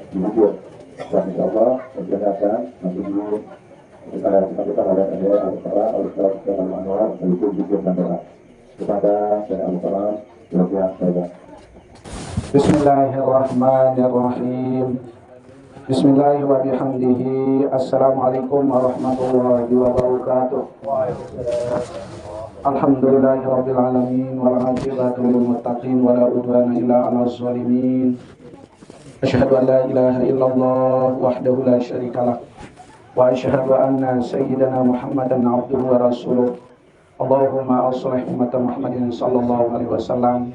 Demikian. Dan insya Allah perjalanan nanti dulu kita ada Al-Fatihah, Al-Fatihah, Al-Anwar, Al-Qur'an, Zikir dan doa. Kepada saya Al-Fatihah, silakan saya. Bismillahirrahmanirrahim. Bismillahirrahmanirrahim. Assalamualaikum warahmatullahi wabarakatuh. Alhamdulillahirabbil alamin wal aqibatu lil muttaqin wala udwana illa 'alal zalimin. Asyhadu an la ilaha illallah wahdahu la syarikalah wa asyhadu anna sayyidana Muhammadan abduhu wa rasuluh. Allahumma aslih ummat Muhammadin sallallahu alaihi wasallam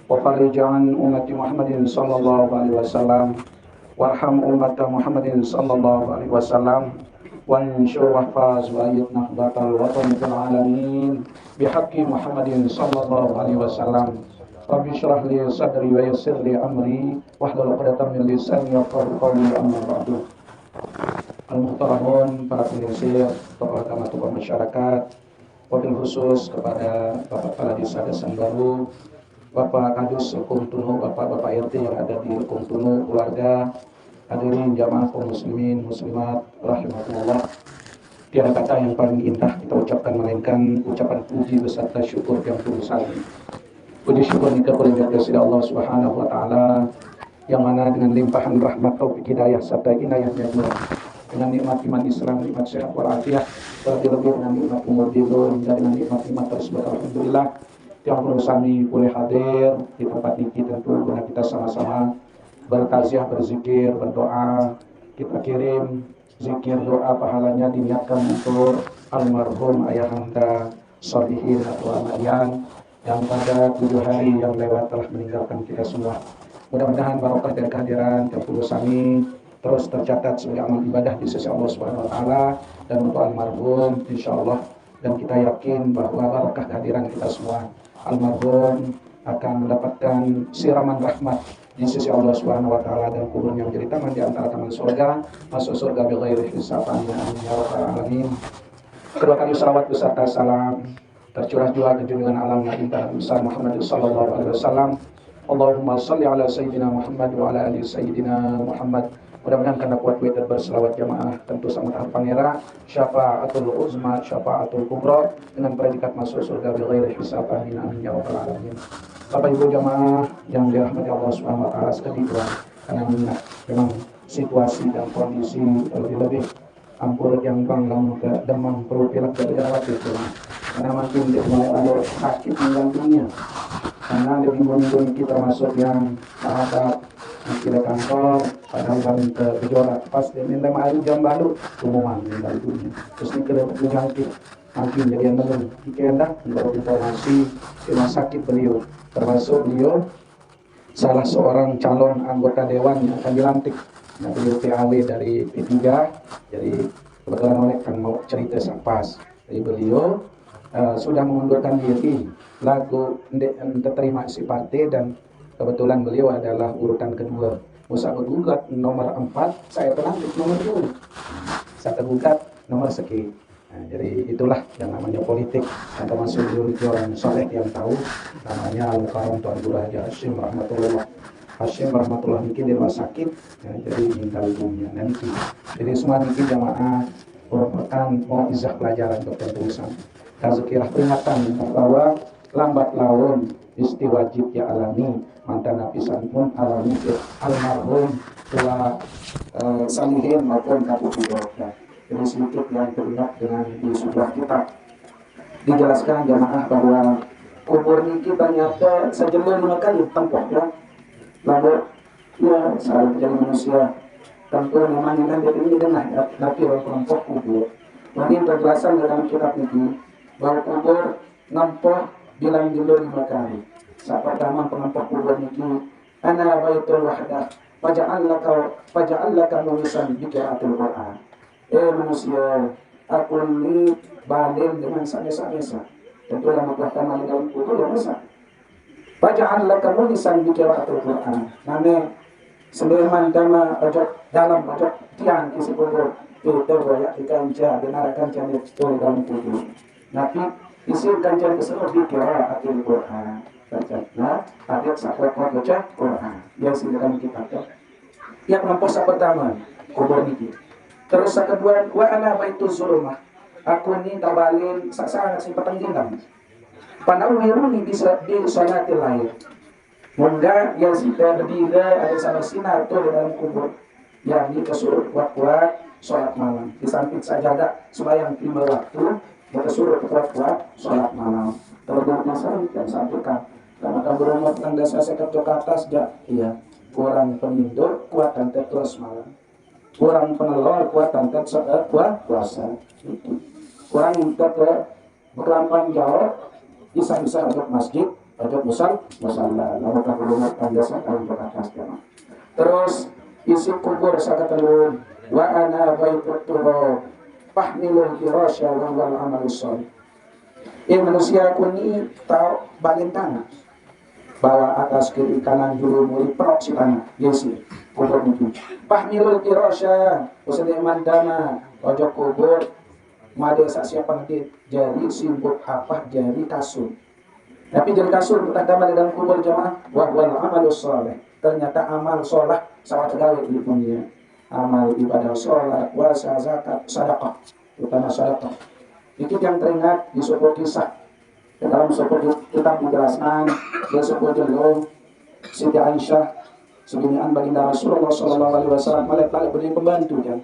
wa farij an ummati Muhammadin sallallahu alaihi wasallam warham ummat Muhammadin sallallahu alaihi wasallam wansur wahfaz wa ayyid nahbatal watan fil alamin bihaqqi Muhammadin sallallahu alaihi wasallam. Rabbi syrah li sadri wa yassir li amri wahlul 'uqdatam min lisani yafqahu qawli, amma ba'du. Al-muhtaramun, para penyelenggara, tokoh agama, tokoh masyarakat, wabil khusus kepada Bapak Kepala Desa Desan Baru, Bapak Kadus Hukum Tunu, Bapak RT yang ada di Hukum Tunu, keluarga, hadirin jamaah kaum muslimin muslimat rahimakumullah. Tiada kata yang paling indah kita ucapkan melainkan ucapan puji beserta syukur yang tulus hati. Puji syukur kita kepada Allah Subhanahu wa taala yang mana dengan limpahan rahmat taufik hidayah serta inayahnya dengan nikmat iman Islam, nikmat sehat walafiat, terlebih dengan nikmat umur hidup dan dengan nikmat tersebut alhamdulillah yang perlu kami boleh hadir di tempat ini tentu guna kita sama-sama bertaziah, berzikir, berdoa. Kita kirim zikir doa pahalanya diniatkan untuk almarhum ayahanda Sholihin atau Amalian yang pada 7 hari yang lewat telah meninggalkan kita semua. Mudah-mudahan barokah dari kehadiran tertulus kami terus tercatat sebagai amal ibadah di sisi Allah Subhanahu wa taala dan untuk almarhum insyaallah, dan kita yakin bahwa barokah kehadiran kita semua almarhum akan mendapatkan siraman rahmat di sisi Allah Subhanahu wa taala dan kuburnya menjadi taman di antara taman surga, masuk surga bighairi hisab. Amin ya rabbal alamin. Kedua kali salawat beserta salam tercurah juga ke junjungan alam Nabi besar Muhammad sallallahu alaihi wasallam. Allahumma shalli ala sayyidina Muhammad wa ala ali sayyidina Muhammad. Mudah-mudahan karena kuat kita berselawat jamaah tentu sama tahap panera syafaatul uzma, syafaatul kubra dengan predikat masuk surga bighairi hisab. Amin amin ya rabbal alamin. Bapak Ibu jamaah yang dirahmati Allah Subhanahu wa taala sekalian, karena memang situasi dan kondisi lebih-lebih ampun yang banglang ke demam perut pilek dari jarak itu, karena makin dia mulai ada sakit meninggal dunia, karena lebih minggu kita masuk yang sahabat masih di kantor padahal kami ke Bejora pas dia minta air jam baru umuman meninggal dunia, terus ini ke jangkit makin jadi yang benar dikendak mendapat informasi rumah sakit beliau, termasuk beliau salah seorang calon anggota dewan yang akan dilantik. Nah, beliau PAW dari P3, jadi kebetulan oleh kan mau cerita pas. Jadi beliau sudah mengundurkan diri, lagu terima si partai, dan kebetulan beliau adalah urutan kedua. Musa tergugat nomor 4, saya terlantik nomor 2. Saya tergugat nomor sekian. Nah, jadi itulah yang namanya politik, yang termasuk orang soleh yang tahu namanya Al-Karam Tuan Guru Haji Hashim rahmatullah mungkin di rumah sakit ya, jadi meninggal dunia nanti. Jadi semua mungkin jamaah merupakan mau'izah pelajaran untuk tulisan tazkirah peringatan bahwa lambat laun isti wajib ya alami mantan napisan pun alami almarhum tua salihin maupun kabut barokah. Ini sedikit yang teringat dengan di sebelah kita dijelaskan jamaah bahwa kubur ini ternyata sejumlah 5 kali tempoh ya. Lalu ya saat menjadi manusia tentu memang kan dia ini dengar tapi orang kelompok kubur. Mungkin terjelasan dalam kitab ini bahwa kubur nampak bilang dulu 5 kali. Saat pertama penampak kubur ini ana baitul wahdah faja'allaka nulisan biqiraatil Qur'an. Manusia, aku ini balim dengan biasa-biasa. Tentu lama pertama dalam kubur yang besar. Faja'allaka nulisan biqiraatil Qur'an. Name Sulaiman dama ojok dalam ojok tiang isi kubur itu banyak dikanca dengarkan cantik story dalam kubur. Nabi isi kanca keseluruh biqiraatil Qur'an. Nah, ada sahabat baca Quran. Dia sediakan kitab. Yang memposa pertama kubur niki. Terus yang kedua wa ana baitul zulumah. Aku ni tabalin sangat si petenggilan. Panawiruni bisa di salatil lain. Mungga yang sudah berdiri ada sama sinar tuh di dalam kubur. Yang dikesuruh kuat-kuat sholat malam. Di samping sajadah sembahyang 5 waktu, dikesuruh kuat-kuat sholat malam. Terus masalah yang sampaikan. Karena kamu berumur tanda saya ke atas, iya. Kurang penindur, kuat dan terus malam. Kurang penelor, kuat dan kuat puasa. Kurang berlampan jauh, bisa ajak masjid, ajak musalla. Lalu kamu berumur tanda saya ke atas. Terus isi kubur sakatelun wa ana baitut turab fahmilul firasya wal amalus shalih. Manusia kuni tahu balin tanah bawa atas kiri kanan juru muri perok si tanah yesi kubur itu fahmilul firasya usai mandana ojo kubur made siapa nanti jari simbol apa jari kasur. Tapi jari kasur pertama di dalam kubur jamaah wa wal amalus shalih. Ternyata amal sholat sama tegawai di dunia. Amal ibadah sholat, puasa, zakat, sedekah, terutama sedekah. Itu yang teringat di sebuah kisah. Di dalam sebuah kitab menjelaskan di sebuah jalur Siti Aisyah sebinian baginda Rasulullah SAW lalu beli pembantu kan.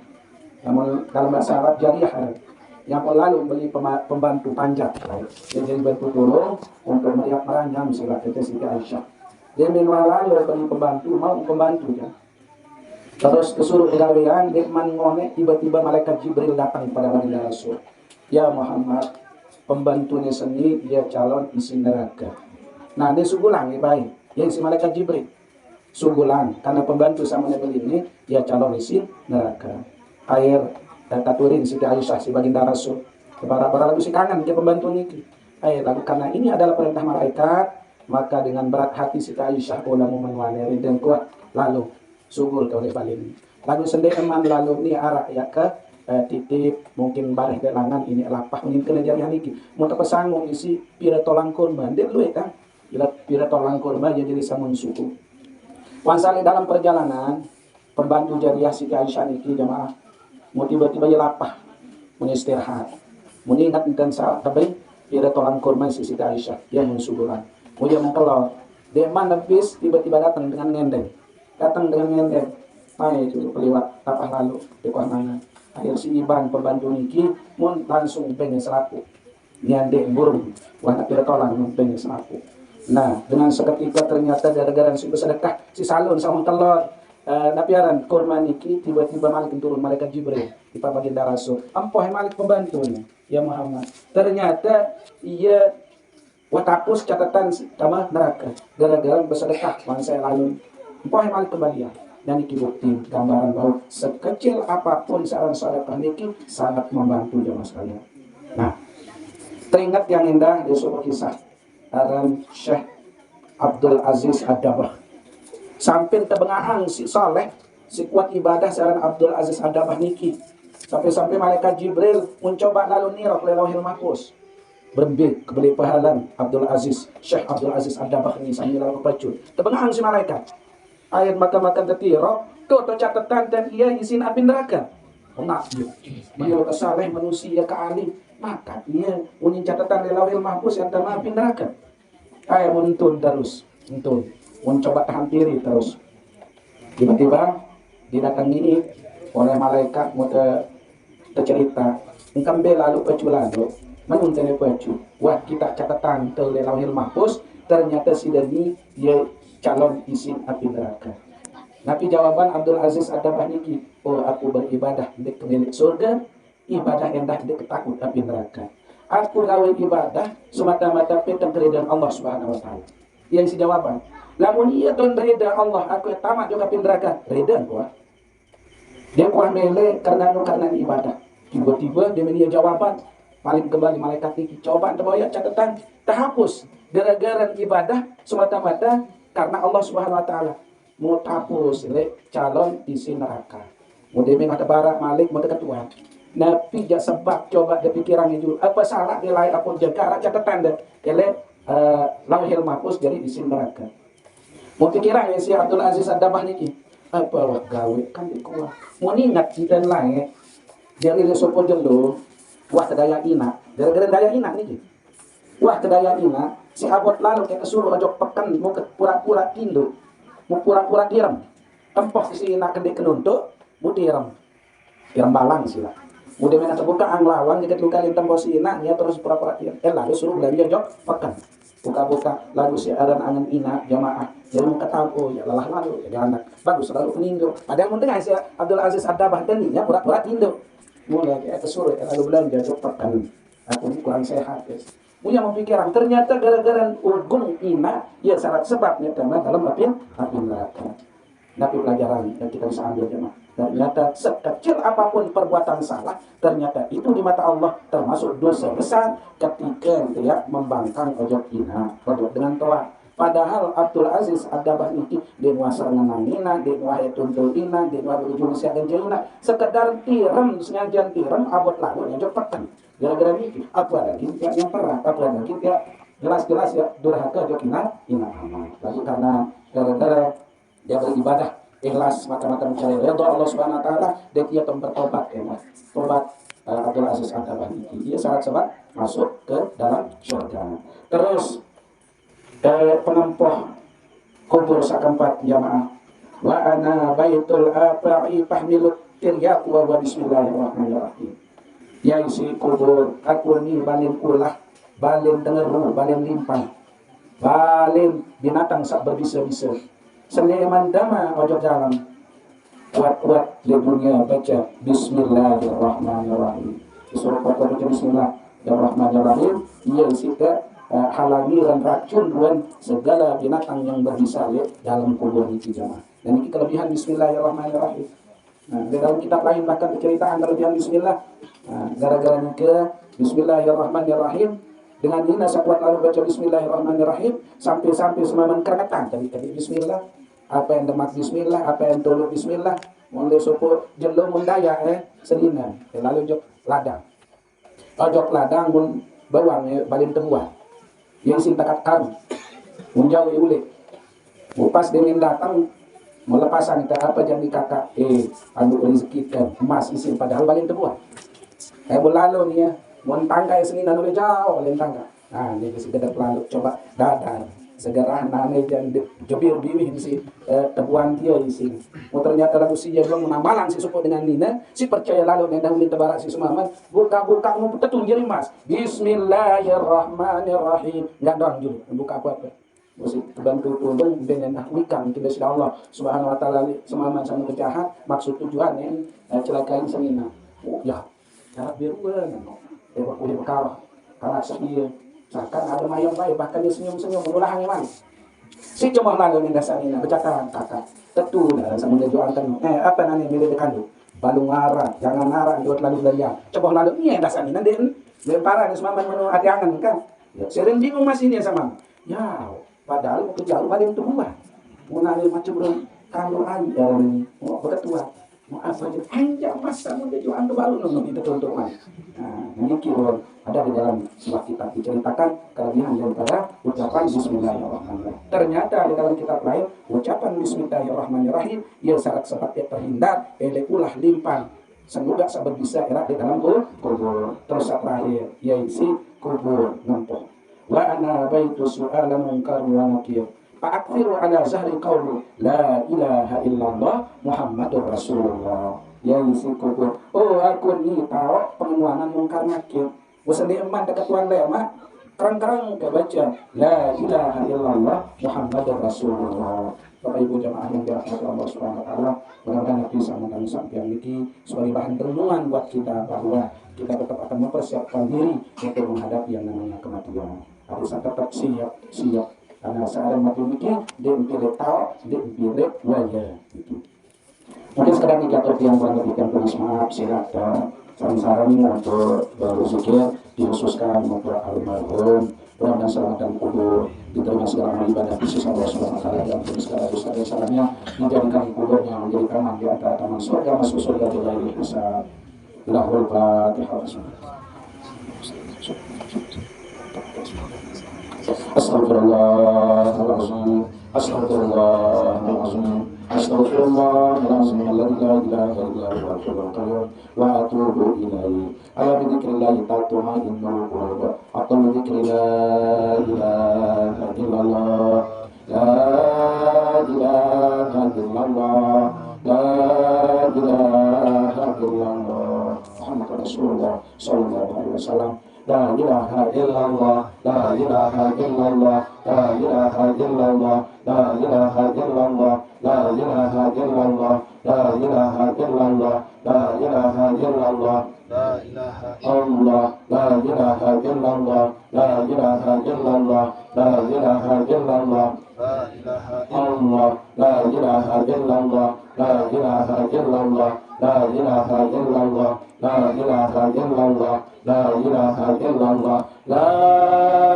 Namun dalam bahasa Arab jariyah yang lalu beli pembantu panjat. Jadi bantu tolong untuk melihat meranyam surat itu Siti Aisyah. Dia minuman lalu beli pembantu mau pembantu kan. Terus kesuruh pegawaian dia mengone tiba-tiba malaikat Jibril datang kepada baginda Rasul. Ya Muhammad, pembantunya sendiri dia calon isi neraka. Nah dia sugulang ya baik. Ya isi malaikat Jibril. Sugulang karena pembantu sama beli ini dia calon isi neraka. Air taturin Siti Aisyah si baginda Rasul. Para lalu si kangen ke pembantu ini. Air lalu karena ini adalah perintah malaikat, maka dengan berat hati Siti Aisyah ulama menwaneri dan kuat lalu sugul ke oleh balin. Lalu sendiri eman lalu ni arah ya ke titip mungkin bareh delangan ini lapah mungkin kena jari haliki. Mau terpesanggung isi pira tolang kurma. Dia dulu kan. Pira tolang kurma jadi sangun suku. Wansali dalam perjalanan pembantu jariah Siti Aisyah niki jemaah mau tiba-tiba ya lapah mau istirahat. Mau ingat dan saat tapi pira tolang kurma Siti Aisyah yang mensugulan. Mau dia mengkelor. Dia mana bis tiba-tiba datang dengan ngendeng. Datang dengan ngendeng. Mai itu pelewat tapah lalu di mana. Akhir si Iban pembantu niki mun langsung pengen selaku. Nyandek burung warna pira tolang pengen selaku. Nah, dengan seketika ternyata gara-gara si bersedekah si salun sama telur napiaran kurma niki tiba-tiba malik turun malaikat Jibril di baginda Rasul. Ampoh malik pembantunya. Ya Muhammad. Ternyata ia watapus catatan sama neraka gara-gara bersedekah bangsa lalu. Ampoh malik kembalian. Dan iki bukti gambaran bahwa sekecil apapun seorang sedekah niki sangat membantu jemaah sekalian. Nah, teringat yang indah di sebuah kisah aran Syekh Abdul Aziz Ad-Dabah. Sampai tebengahan si Saleh, si kuat ibadah seorang Abdul Aziz Ad-Dabah niki. Sampai-sampai malaikat Jibril mencoba lalu nirok Lauhil Mahfuz. Berbik kebeli pahalan Abdul Aziz, Syekh Abdul Aziz Ad-Dabah ini sambil lalu pacul. Tebengahan si malaikat. Ayat makan-makan tetiro, kau catatan dan ia izin api neraka. Enggak, dia kesaleh manusia ke alim, maka ia unin catatan di Lauhil Mahfuz yang tema api neraka. Ayat muntun terus, muntun, mencoba hampiri terus. Tiba-tiba didatangi oleh malaikat mau tercerita, engkau lalu pecu lalu, menuntun pecu. Wah kita catatan di Lauhil Mahfuz, ternyata si Dani dia calon isi api neraka. Nabi jawaban Abdul Aziz Ad-Dabah niki, oh aku beribadah di milik surga, ibadah endah di ketakut api neraka. Aku gawe ibadah semata-mata petang keridhaan Allah Subhanahu wa taala. Yang si jawaban, lamun iya ton reda Allah, aku tamat juga api neraka. Reda gua. Dia kuah mele karena ibadah. Tiba-tiba dia media jawaban, paling kembali malaikat niki, coba terbayar catatan, terhapus gara-gara ibadah semata-mata karena Allah Subhanahu wa taala mau hapus calon isi neraka. Mau demi ada barak malik mau ketua. Nabi jak sebab coba dia pikiran itu apa salah nilai apa jaga catatan deh. Ele Lauhil Mahfuz jadi isi neraka. Mau pikiran si Abdul Aziz Ad-Dabah niki. apa wah gawe kan di kuah mau ingat di dan lain dia ini sopo jelo wah kedaya ina gara-gara daya ina nih wah kedaya ina si abot lalu kayak kesuruh ojok pekan mau ke pura-pura tindo mau pura-pura direm tempoh si ina kedek kenuntuk mau direm balang sih lah udah mana terbuka anglawang jika luka lintam bos ina ya terus pura-pura direm lalu suruh belanja jok pekan buka-buka lagu si adan angin ina jamaah jadi mau ketahui oh ya lelah lalu ya anak bagus lalu peninggo padahal mau dengar si Abdul Aziz Ad-Dabah dan ya pura-pura tindo mulai kayak kesuruh lalu belanja jok pekan aku kurang sehat guys punya pemikiran ternyata gara-gara urgung ina ya syarat sebabnya karena dalam api neraka. Tapi pelajaran yang kita bisa ambil jemaah ternyata sekecil apapun perbuatan salah ternyata itu di mata Allah termasuk dosa besar ketika dia membangkang ojok ina dengan toa. Padahal Abdul Aziz Ad-Dabah ini di nuasa ngenangina, di nuasa tuntul ina, di nuasa ujung siagan jelina sekedar tirem sengaja tirem abot lalu yang pekan gara-gara ini apa lagi yang perah apa lagi ya jelas-jelas ya durhaka ojok ina lalu karena gara-gara dia beribadah ikhlas maka mencari ridha Allah Subhanahu wa taala dan dia bertobat ya Mas. Tobat Abdul Aziz Ad-Dabah ini dia sangat sebab masuk ke dalam surga. Terus penempuh kubur sakampat jamaah wa ana baitul afa'i fahmilut tiryaq wa bismillahirrahmanirrahim. Ya isi kubur aku ni balin ulah balin dengeru balin limpah balin binatang sak berbisa-bisa Seleman dama ojo jalan kuat-kuat di dunia baca Bismillahirrahmanirrahim disuruh baca Bismillahirrahmanirrahim ia isi ke halangi dan racun dan segala binatang yang berbisa dalam kubur ini jamaah dan ini kelebihan Bismillahirrahmanirrahim di dalam kitab lain bahkan diceritakan kelebihan Bismillah gara-gara ke Bismillahirrahmanirrahim dengan ini sahabat lalu baca Bismillahirrahmanirrahim sampai semaman keretan tadi Bismillah apa yang demak Bismillah apa yang tolok Bismillah mulai sopo jelo mundaya selina lalu jok ladang mun bawang balin tebuah yang sing takat karu munjau ule pas dengan datang melepasan kita apa jadi kakak anu rezeki emas isi padahal balin tebuah lalu nih ya mun tangga selina nu jauh lain tangga nah ini si gedek lalu coba dadar segera nane jan jebir biwih si tebuan dia isi mau ternyata lagu si belum menamalan si supo dengan nina si percaya lalu yang dahulu tebarak si sumaman buka mau tetun jadi mas Bismillahirrahmanirrahim nggak doang juru buka apa mesti bantu tolong dengan ahlikan kita sudah Allah Subhanahu wa taala semaman sama kejahat maksud tujuan yang celakain semina ya cara biru udah perkara karena sekian seakan ada mayang baik bahkan dia senyum-senyum mengulang iman si cuma lalu yang dasar ini bercakap kakak tentu sama dia jualkan apa nanti milih dekan balung arah jangan arah jual lalu belanja coba lalu ini yang dasar ini nanti lemparan semua menu hati angan kan sering bingung masih ini sama ya padahal mau kejauh paling tua mau nari macam belum kalau aja mau berketua mau apa aja anjak masa mau jual baru nunggu itu untuk mana ini kira ada di dalam sebuah kitab diceritakan kelebihan daripada ucapan Bismillahirrahmanirrahim. Ternyata di dalam kitab lain ucapan Bismillahirrahmanirrahim ia sangat sempat terhindar oleh ulah limpang. Semoga sabar bisa erat di dalam kubur. Terus terakhir yaitu kubur nempel. Wa ana baitu su'ala munkar wa nakir. Fa'akfiru ala zahri qawli la ilaha illallah Muhammadur Rasulullah. Yaitu kubur. Oh aku ni tahu pengenuanan munkar nakir. Bosan di emak dekat tuan lema, kerang-kerang ke baca la ilaha illallah Muhammadur Rasulullah. Bapak Ibu jamaah yang dirahmati Allah Subhanahu wa taala, mudah-mudahan bisa kami sampaikan ini sebagai bahan renungan buat kita bahwa kita tetap akan mempersiapkan diri untuk menghadapi yang namanya kematian. Harus tetap siap. Karena saat mati mikir, dia pilih tahu, dia pilih wajah. Mungkin sekarang kita yang berlebihan tulis maaf, silakan. Saran-saran untuk berzikir dikhususkan untuk almarhum mudah-mudahan selamat dan kubur diterima segala ibadah khusus Allah Subhanahu wa taala dan segala dosa-dosanya dijadikan kuburnya menjadi taman di antara taman surga masuk surga tidak hisab. Lahul Fatihah. Astagfirullahaladzim. Astaghfirullahaladzim alladzi la ilaha illa huwal hayyul qayyum wa atubu ilaihi. Ala bi dzikrillah tatma'innul qulub. Aqul bi dzikrillah ilaha illallah. La ilaha illallah. La ilaha illallah. Muhammad Rasulullah sallallahu alaihi wasallam. La ilaha illallah, la ilaha illallah, la ilaha illallah, la ilaha illallah, la ilaha illallah, la ilaha illallah, la ilaha illallah, la ilaha Allah, la ilaha illallah, la ilaha illallah, la ilaha illallah, la ilaha Allah, la ilaha illallah, la ilaha illallah, la ilaha illallah, la ilaha illallah, la ilaha illallah, la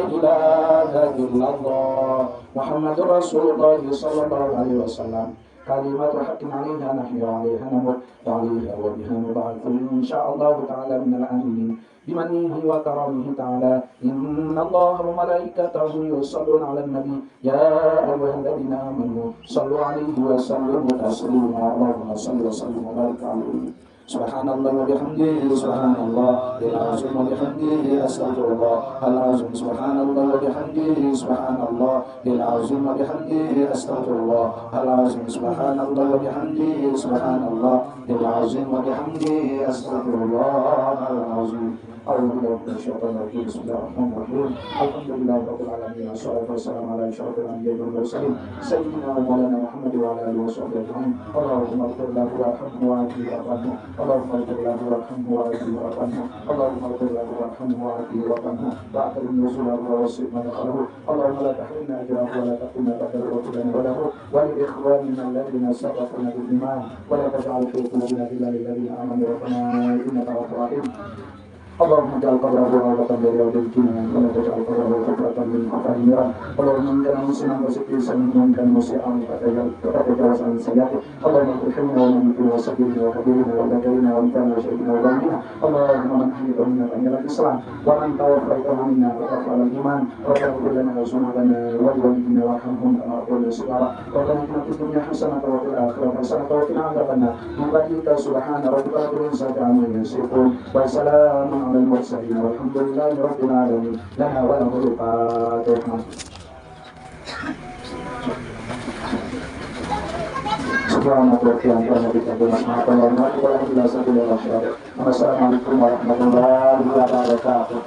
ilaha illallah, Muhammadur Rasulullah sallallahu alaihi wasallam. كلمات حق عليها نحيا وعليها نموت وعليها وبها نبعث إن شاء الله تعالى من الآمنين بمنه وكرمه تعالى. إن الله وملائكته يصلون على النبي يا أيها الذين آمنوا صلوا عليه وسلموا تسليما. اللهم صل وسلم وبارك عليه. Subhanallah wa bihamdihi subhanallah al-azim wa bihamdihi astaghfirullah al-azim. Subhanallah wa bihamdihi subhanallah al-azim wa bihamdihi astaghfirullah al-azim. Subhanallah wa bihamdihi subhanallah al-azim wa bihamdihi astaghfirullah al-azim. A'udzu billahi minasyaitonir rajim. Bismillahirrahmanirrahim. Alhamdulillahi rabbil alamin. Wassalatu wassalamu ala asyrofil anbiya'i wal mursalin sayyidina wa maulana Muhammad wa ala alihi washabbihi ajma'in. Allahumma ighfir lahu warhamhu wa'afihi wa'fu. اللهم اغفر له وارحمه وعافه وارحمه. اللهم اغفر له وارحمه وعافه وارحمه واعترم نزله ووسع مدخله. اللهم لا تحرمنا اجره ولا تقلنا بدل وكلنا وله ولاخواننا الذين سبقونا بالايمان ولا تجعل في قلوبنا غلا للذين امنوا ربنا انك رؤوف رحيم. اللهم اجعل قبره روضة من رياض الجنان ولا تجعل قبره حفرة من حفر النيران. اللهم ان كان مسلما فسقيا ومن كان مسيئا فتجاوز عن سيئاته. اللهم اغفر حلمنا ومن وصغيرنا وكبيرنا وذكرنا وانثانا وشهدنا وغيرنا. اللهم من احييته منا فانزل الاسلام ومن توفيته منا فتوفى على الايمان. ربنا اغفر لنا وذنوبنا ولوالدينا وارحمهم كما ربونا صغارا. ربنا اتنا في الدنيا حسنة وفي الآخرة حسنة وقنا عذاب النار. من فضلك سبحان ربك رب العزة عما يصفون وسلام على المرسلين والحمد لله رب العالمين. لنا وله الفاتحة. Assalamualaikum warahmatullahi wabarakatuh.